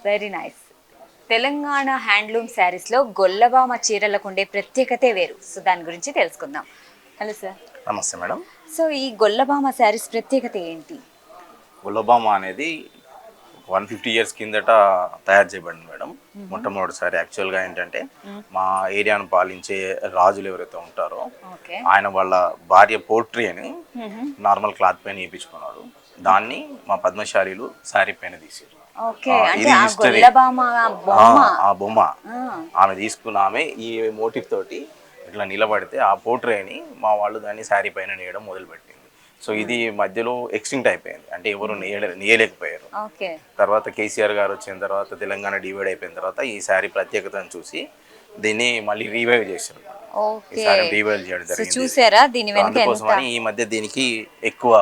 వెరీ నైస్. తెలంగాణ హ్యాండ్లూమ్ శారీస్లో గొల్లబామ చీరలకు ఉండే ప్రత్యేకతే వేరు. సో దాని గురించి తెలుసుకుందాం. Hello sir. నమస్తే మేడం. సో ఈ గొల్లబామ శారీస్ ప్రత్యేకత ఏంటి? గొల్లబామ అనేది 150 years కిందట తయారు చేయబడింది మేడం. మొట్టమొదటిసారి యాక్చువల్గా ఏంటంటే మా ఏరియాను పాలించే రాజులు ఎవరైతే ఉంటారో ఆయన వాళ్ళ భార్య పోట్రీ అని నార్మల్ క్లాత్ పైన వేయించుకున్నాడు. దాన్ని మా పద్మశాలీలు శారీ పైన తీసారు. ఇది హిస్టరీ. ఆ బొమ్మ ఆమె తీసుకున్న ఆమె ఈ మోటివ్ తోటి ఇట్లా నిలబడితే ఆ పోట్రేని మా వాళ్ళు దాన్ని శారీ పైన నేయడం మొదలుపెట్టింది. సో ఇది మధ్యలో ఎక్స్టింక్ట్ అయిపోయింది, అంటే ఎవరు నేయలేకపోయారు. తర్వాత కేసీఆర్ గారు వచ్చిన తర్వాత తెలంగాణ డివైడ్ అయిపోయిన తర్వాత ఈ శారీ ప్రత్యేకతను చూసి దీన్ని మళ్ళీ రీవైవ్ చేశారు. ఈ శారీ రీవైవ్ చేయడం జరిగింది. అందుకోసమని ఈ మధ్య దీనికి ఎక్కువ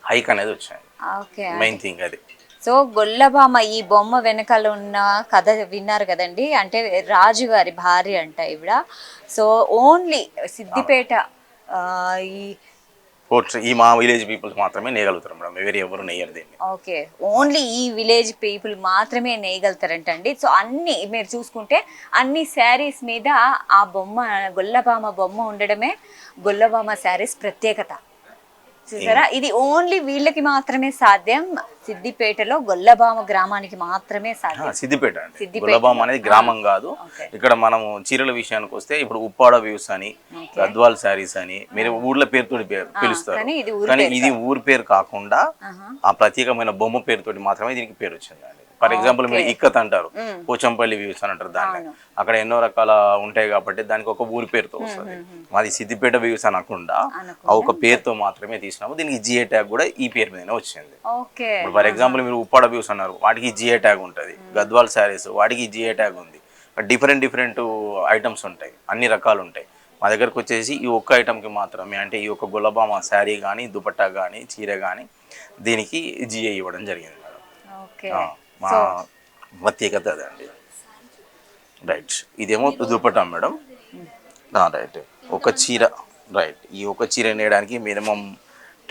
హైక్ అనేది వచ్చింది. మెయిన్ థింగ్ అది. సో గొల్లబామ ఈ బొమ్మ వెనకాల ఉన్న కథ విన్నారు కదండి, అంటే రాజుగారి భార్య అంట ఈవిడ. సో ఓన్లీ సిద్దిపేట ఈ ఈ మా విలేజ్ పీపుల్స్ మాత్రమే నేయగలుగుతారు మేడం, వేరే ఎవరు నేయరు దీన్ని. ఓకే, ఓన్లీ ఈ విలేజ్ పీపుల్ మాత్రమే నేయగలుగుతారంటండి. సో అన్ని మీరు చూసుకుంటే అన్ని శారీస్ మీద ఆ బొమ్మ, గొల్లభామ బొమ్మ ఉండడమే గొల్లభామ శారీస్ ప్రత్యేకత. చూసారా, ఇది ఓన్లీ వీళ్ళకి మాత్రమే సాధ్యం. సిద్దిపేటలో గొల్లభామ గ్రామానికి మాత్రమే సాధ్యం. సిద్దిపేట అండి, గొల్లభామ అనేది గ్రామం కాదు. ఇక్కడ మనం చీరల విషయానికి వస్తే ఇప్పుడు ఉప్పాడ వ్యూస్ అని, గద్వాల్ శారీస్ అని మీరు ఊర్ల పేరుతో పిలుస్తారు, కానీ ఇది ఊరి పేరు కాకుండా ఆ ప్రత్యేకమైన బొమ్మ పేరుతోటి మాత్రమే దీనికి పేరు వచ్చిందండి. ఫర్ ఎగ్జాంపుల్ మీరు ఇక్కత్ అంటారు, పోచంపల్లి వ్యూస్ అని అంటారు దాన్ని. అక్కడ ఎన్నో రకాల ఉంటాయి కాబట్టి దానికి ఒక ఊరి పేరుతో వస్తుంది. మాది సిద్దిపేట వ్యూస్ అనకుండా ఆ ఒక పేరుతో మాత్రమే తీసినాము. దీనికి జిఏ ట్యాగ్ కూడా ఈ పేరు మీదనే వచ్చింది. ఇప్పుడు ఫర్ ఎగ్జాంపుల్ మీరు ఉప్పాడ వ్యూస్ అన్నారు, వాటికి జిఏ ట్యాగ్ ఉంటుంది. గద్వాల్ శారీస్ వాటికి జిఏ ట్యాగ్ ఉంది. డిఫరెంట్ ఐటమ్స్ ఉంటాయి, అన్ని రకాలు ఉంటాయి. మా దగ్గరకు వచ్చేసి ఈ ఒక్క ఐటమ్కి మాత్రమే, అంటే ఈ ఒక్క గొల్లభామ శారీ కానీ, దుపట్టా కానీ, చీర కానీ దీనికి జిఏ ఇవ్వడం జరిగింది మేడం. మా ప్రత్యేకత అదండి. రైట్, ఇదేమో దుపట్టా మేడం. రైట్, ఒక చీర, రైట్, ఈ ఒక చీర నేయడానికి మినిమం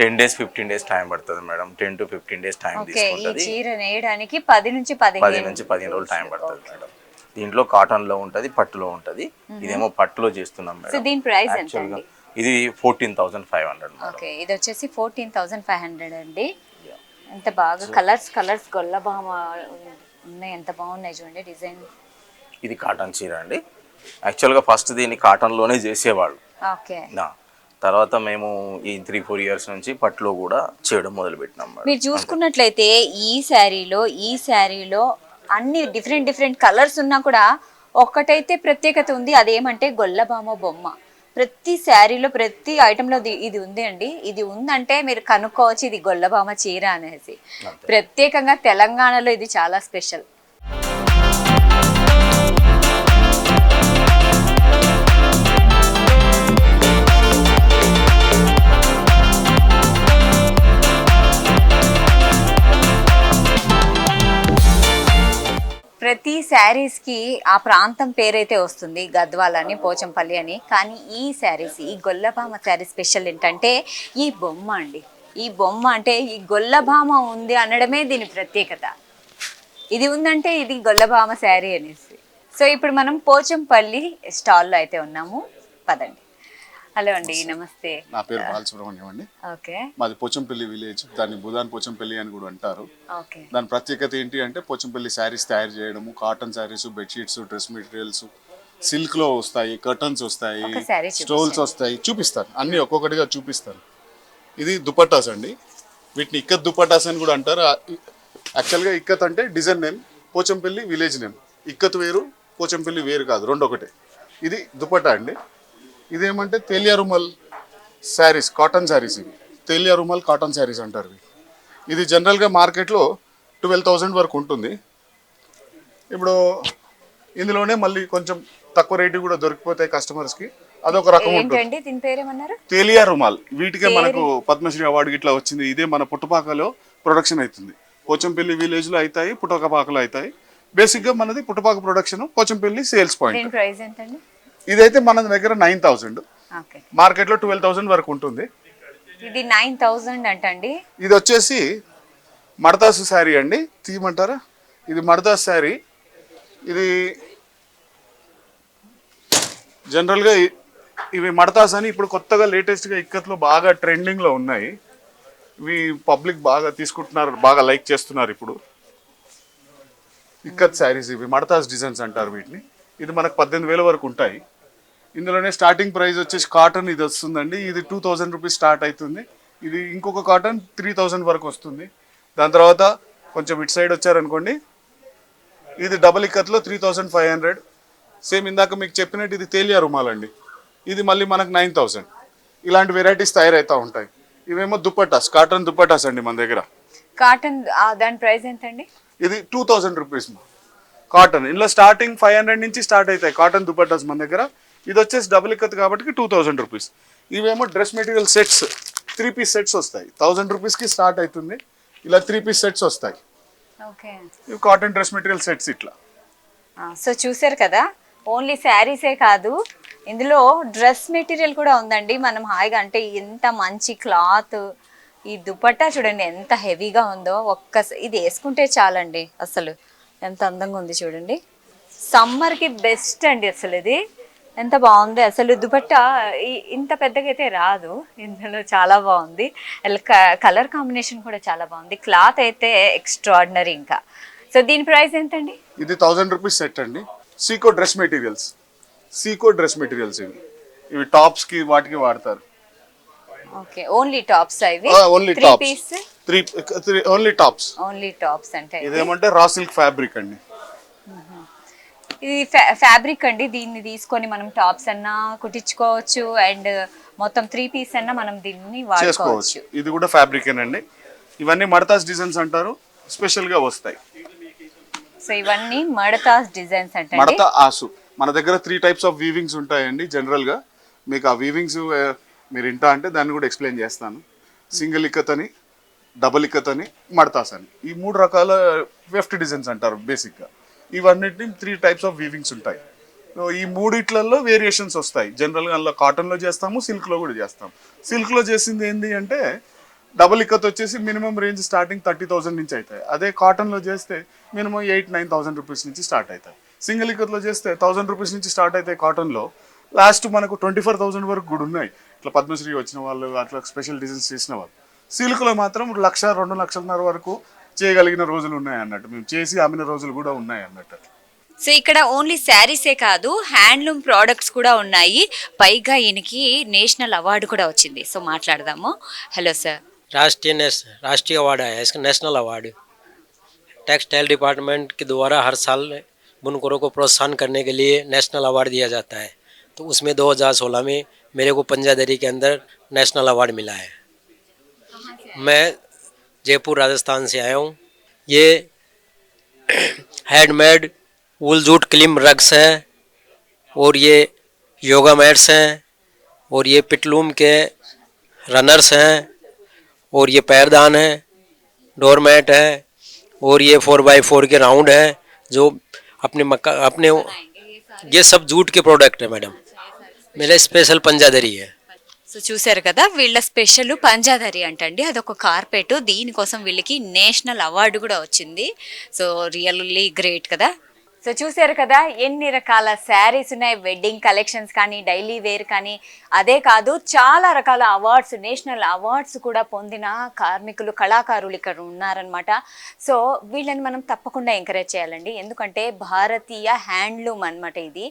10 days 15 days టైం పడుతుంది మేడం. 10 to 15 days టైం తీసుకుంటుంది. ఈ చీర నేయడానికి 10 నుంచి 15 రోజులు టైం పడుతుంది మేడం. దీంట్లో కాటన్ లో ఉంటది, పట్టులో ఉంటది. ఇదేమో పట్టులో చేస్తున్నాం మేడం. దీని ప్రైస్ ఎంత అండి? ఇది 14,500 మేడం. ఓకే, ఇది వచ్చేసి 14,500 అండి. ఎంత బాగా కలర్స్ గొల్లభామ ఉన్నాయి, ఎంత బాగున్నాయి చూడండి డిజైన్. ఇది కాటన్ చీర అండి. యాక్చువల్గా ఫస్ట్ దీన్ని కాటన్లోనే చేసేవాళ్ళు. ఓకే, తర్వాత మేము ఈ 3-4 years నుంచి పట్టులో కూడా చేయడం మొదలు పెట్టినాం. మీరు చూసుకున్నట్లయితే ఈ శారీలో అన్ని డిఫరెంట్ కలర్స్ ఉన్నా కూడా ఒక్కటైతే ప్రత్యేకత ఉంది. అదేమంటే గొల్లభామ బొమ్మ. ప్రతి శారీలో, ప్రతి ఐటెంలో ఇది ఉంది అండి. ఇది ఉందంటే మీరు కనుక్కోవచ్చు ఇది గొల్లభామ చీర అనేసి. ప్రత్యేకంగా తెలంగాణలో ఇది చాలా స్పెషల్. ప్రతి శారీస్కి ఆ ప్రాంతం పేరైతే వస్తుంది, గద్వాల్ అని, పోచంపల్లి అని. కానీ ఈ శారీస్, ఈ గొల్లభామ శారీ స్పెషల్ ఏంటంటే ఈ బొమ్మ అండి. ఈ బొమ్మ అంటే ఈ గొల్లభామ ఉంది అనడమే దీని ప్రత్యేకత. ఇది ఉందంటే ఇది గొల్లభామ శారీ అనేసి. సో ఇప్పుడు మనం పోచంపల్లి స్టాల్లో అయితే ఉన్నాము, పదండి. హలో అండి, నమస్తే. నా పేరు బాలసుబ్రహ్మణ్యం అండి. ఓకే, మాది పోచంపల్లి విలేజ్. దాన్ని భూదాన్ పోచంపల్లి అని కూడా అంటారు. ఓకే, దాని ప్రత్యేకత ఏంటి అంటే పోచంపల్లి శారీస్ తయారు చేయడము, cotton saris, bedsheets, dress materials, silk లో వస్తాయి, కర్టన్స్ వస్తాయి, స్టోల్స్ వస్తాయి. చూపిస్తాను, అన్ని ఒక్కొక్కటిగా చూపిస్తాను. ఇది దుపట్టాస్ అండి. వీటిని ఇక్కత్ దుపట్టాస్ అని కూడా అంటారు. యాక్చువల్గా ఇక్కత్ అంటే design name, Pochampally village name. Ikat వేరు, పోచంపల్లి వేరు కాదు, రెండు ఒకటే. ఇది దుపట్టా అండి. ఇదేమంటే తేలియా రుమాల్ శారీస్, కాటన్ శారీస్. ఇవి తేలియా రుమాల్ కాటన్ శారీస్ అంటారు. ఇది జనరల్గా మార్కెట్లో 12,000 వరకు ఉంటుంది. ఇప్పుడు ఇందులోనే మళ్ళీ కొంచెం తక్కువ రేటు కూడా దొరికిపోతాయి కస్టమర్స్కి. అదొక రకం ఉంటుంది. తేలియా రుమాల్, వీటికే మనకు పద్మశ్రీ అవార్డు ఇట్లా వచ్చింది. ఇదే మన పుట్టపాకలో ప్రొడక్షన్ అవుతుంది. పోచంపల్లి విలేజ్లో అవుతాయి, పుట్టపాకలో అవుతాయి. బేసిక్గా మనది Puttapaka production, Pochampally sales point. ఇదైతే మన దగ్గర 9,000, మార్కెట్లో 12,000 వరకు ఉంటుంది. ఇది 9,000 అంటండి. ఇది వచ్చేసి మడతాసు శారీ అండి. తీయమంటారా? ఇది మడతాసు శారీ. ఇది జనరల్గా ఇవి మడతాస్ అని ఇప్పుడు కొత్తగా లేటెస్ట్గా ఇక్కత్లో బాగా ట్రెండింగ్లో ఉన్నాయి. ఇవి పబ్లిక్ బాగా తీసుకుంటున్నారు, బాగా లైక్ చేస్తున్నారు ఇప్పుడు. ఇక్కత్ శారీస్ ఇవి మడతాస్ డిజైన్స్ అంటారు వీటిని. ఇది మనకు 18,000 వరకు ఉంటాయి. ఇందులోనే స్టార్టింగ్ ప్రైస్ వచ్చేసి కాటన్ ఇది వస్తుందండి. ఇది 2,000 రూపీస్ స్టార్ట్ అవుతుంది. ఇది ఇంకొక కాటన్ 3,000 వరకు వస్తుంది. దాని తర్వాత కొంచెం ఇటు సైడ్ వచ్చారనుకోండి, ఇది డబుల్ ఇక్కత్లో 3,500. సేమ్ ఇందాక మీకు చెప్పినట్టు ఇది తేలియా రుమాల్ అండి. ఇది మళ్ళీ మనకు 9,000. ఇలాంటి వెరైటీస్ తయారవుతూ ఉంటాయి. ఇవేమో దుపట్టాస్, కాటన్ దుపట్టాస్ అండి మన దగ్గర. కాటన్ దాని ప్రైస్ ఎంతండి? ఇది 2,000 రూపీస్ కాటన్. ఇందులో స్టార్టింగ్ 500 నుంచి స్టార్ట్ అవుతాయి కాటన్ దుపట్టాస్ మన దగ్గర. ఇది వచ్చేసి డబుల్ ఇక్కత్ కాబట్టి 2,000 రూపీస్. ఇవేమో dress material sets, 3 piece sets వస్తాయి. 1,000 రూపీస్కి స్టార్ట్ అవుతుంది. ఇలా 3 పీస్ సెట్స్ వస్తాయి. ఇవి కాటన్ డ్రెస్ మెటీరియల్ సెట్స్ ఇట్లా. సో చూసారు కదా, ఓన్లీ శారీసే కాదు, ఇందులో డ్రెస్ మెటీరియల్ కూడా ఉందండి. మనం హాయిగా అంటే ఇంత మంచి క్లాత్, ఈ దుపట్టా చూడండి ఎంత హెవీగా ఉందో. ఇది వేసుకుంటే చాలండి, అసలు ఎంత అందంగా ఉంది చూడండి. సమ్మర్కి బెస్ట్ అండి అసలు. ఇది ఎంత బాగుంది అసలు. దుపట్టా ఇంత పెద్దగా అయితే రాదు, ఇందులో చాలా బాగుంది. కలర్ కాంబినేషన్ కూడా చాలా బాగుంది. క్లాత్ అయితే ఎక్స్ట్రాడినరీ. ఇంకా సో దీని ప్రైస్ ఎంతండి? ఇది 1000 రూపీస్ సెట్ అండి. Seeko dress materials, Seeko dress materials ఇవి టాప్స్ కి వాటికి వాడతారు. ఓకే, ఓన్లీ టాప్స్ ఇవి? Only tops, only tops. Only tops అంటే ఇదేమంటే రా సిల్క్ ఫ్యాబ్రిక్ అండి. ఇది ఫ్యాబ్రిక్ అండి. దీన్ని తీసుకొని మనం టాప్స్ అన్నా కుట్టించుకోవచ్చు అండ్ మొత్తం 3 పీస్ అన్నా మనం దీన్ని వాడుకోవచ్చు. ఇది కూడా ఫ్యాబ్రిక్ అండి. ఇవన్నీ మడతాస్ డిజైన్స్ అంటారు, స్పెషల్ గా వస్తాయి. సో ఇవన్నీ మడతాస్ డిజైన్స్ అంటే మడత ఆసు. మన దగ్గర 3 టైప్స్ ఆఫ్ వీవింగ్స్ ఉంటాయండి. జనరల్ గా మీకు ఆ వీవింగ్స్ మీరు ఇంటా అంటే దాన్ని కూడా ఎక్స్ప్లెయిన్ చేస్తాను. సింగిల్ ఇక్కత్ అని, డబుల్ ఇక్కత్ అని, మడతాస్ అని, ఈ 3 రకాల వెఫ్ట్ డిజైన్స్ అంటారు బేసిక్ గా. ఇవన్నిటిని 3 టైప్స్ ఆఫ్ వీవింగ్స్ ఉంటాయి. ఈ మూడిట్లలో వేరియేషన్స్ వస్తాయి. జనరల్గా అందులో కాటన్లో చేస్తాము, సిల్క్లో కూడా చేస్తాం. సిల్క్లో చేసింది ఏంటి అంటే డబుల్ ఇక్కత్ వచ్చేసి మినిమం రేంజ్ స్టార్టింగ్ 30,000 నుంచి అవుతాయి. అదే కాటన్లో చేస్తే మినిమం 8,000-9,000 రూపీస్ నుంచి స్టార్ట్ అవుతాయి. సింగిల్ ఇక్కత్లో చేస్తే 1000 రూపీస్ నుంచి స్టార్ట్ అవుతాయి కాటన్లో. లాస్ట్ మనకు 24,000 వరకు కూడా ఉన్నాయి. ఇట్లా పద్మశ్రీ వచ్చిన వాళ్ళు, అట్లా స్పెషల్ డిజైన్స్ చేసిన వాళ్ళు. సిల్క్లో మాత్రం 1,00,000-2 లక్షలన్నర వరకు చేయగలిగిన రోజులు ఉన్నాయి అన్నట్టు. మేము చేసి అమ్మిన రోజులు కూడా ఉన్నాయి అన్నట్టు. సో ఇక్కడ ఓన్లీ శారీసే కాదు, హ్యాండ్లూమ్ ప్రోడక్ట్స్ కూడా ఉన్నాయి. పైగా ఈయనకి నేషనల్ అవార్డు కూడా వచ్చింది. సో మాట్లాడదాము. Hello sir. राष्ट्रीय अवार्ड आया है इसका, नेशनल अवार्ड। टेक्सटाइल डिपार्टमेंट के द्वारा हर साल बुनकरों को प्रोत्साहन करने के लिए नेशनल अवार्ड दिया जाता है। तो उसमें 2016 में मेरे को पंजादरी के अंदर नेशनल अवार्ड मिला है। मैं जयपुर राजस्थान से आया हूँ। ये हैंडमेड वूल जूट क्लिम रग्स हैं और ये योगा मैट्स हैं और ये पिटलूम के रनर्स हैं और ये पैरदान है, डोरमैट है और ये 4x4 के राउंड है जो अपने ये सब जूट के प्रोडक्ट है मैडम। मेरा स्पेशल पंजादरी है। సో చూసారు కదా, వీళ్ళ స్పెషల్ పంజాదరి అంటండి. అదొక కార్పెట్. దీనికోసం వీళ్ళకి నేషనల్ అవార్డు కూడా వచ్చింది. సో రియల్లీ గ్రేట్ కదా. సో చూసారు కదా ఎన్ని రకాల శారీస్ ఉన్నాయి. వెడ్డింగ్ కలెక్షన్స్ కానీ, డైలీ వేర్ కానీ, అదే కాదు చాలా రకాల అవార్డ్స్, నేషనల్ అవార్డ్స్ కూడా పొందిన కార్మికులు, కళాకారులు ఇక్కడ ఉన్నారనమాట. సో వీళ్ళని మనం తప్పకుండా ఎంకరేజ్ చేయాలండి. ఎందుకంటే భారతీయ హ్యాండ్లూమ్ అనమాట ఇది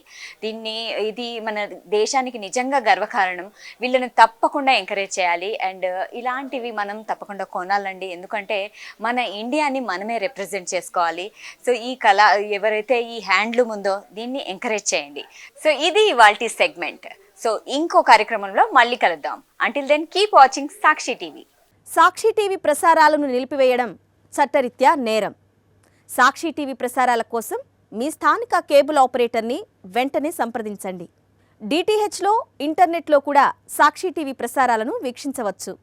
మన దేశానికి నిజంగా గర్వకారణం. వీళ్ళని తప్పకుండా ఎంకరేజ్ చేయాలి. అండ్ ఇలాంటివి మనం తప్పకుండా కొనాలండి. ఎందుకంటే మన ఇండియాని మనమే రిప్రజెంట్ చేసుకోవాలి. సో ఈ కళ ఎవరైతే ఈ హ్యాండ్లూమ్ ఉందో దీన్ని ఎంకరేజ్ చేయండి. సో ఇది ఇవాల్టి సెగ్మెంట్. సో ఇంకో కార్యక్రమంలో మళ్ళీ కలుద్దాం. అంటిల్ దెన్ కీప్ వాచింగ్ సాక్షి టీవీ. సాక్షి టీవీ ప్రసారాలను నిలిపివేయడం చట్టరీత్యా నేరం. సాక్షి టీవీ ప్రసారాల కోసం మీ స్థానిక కేబుల్ ఆపరేటర్ని వెంటనే సంప్రదించండి. డిటిహెచ్లో, ఇంటర్నెట్లో కూడా సాక్షి టీవీ ప్రసారాలను వీక్షించవచ్చు.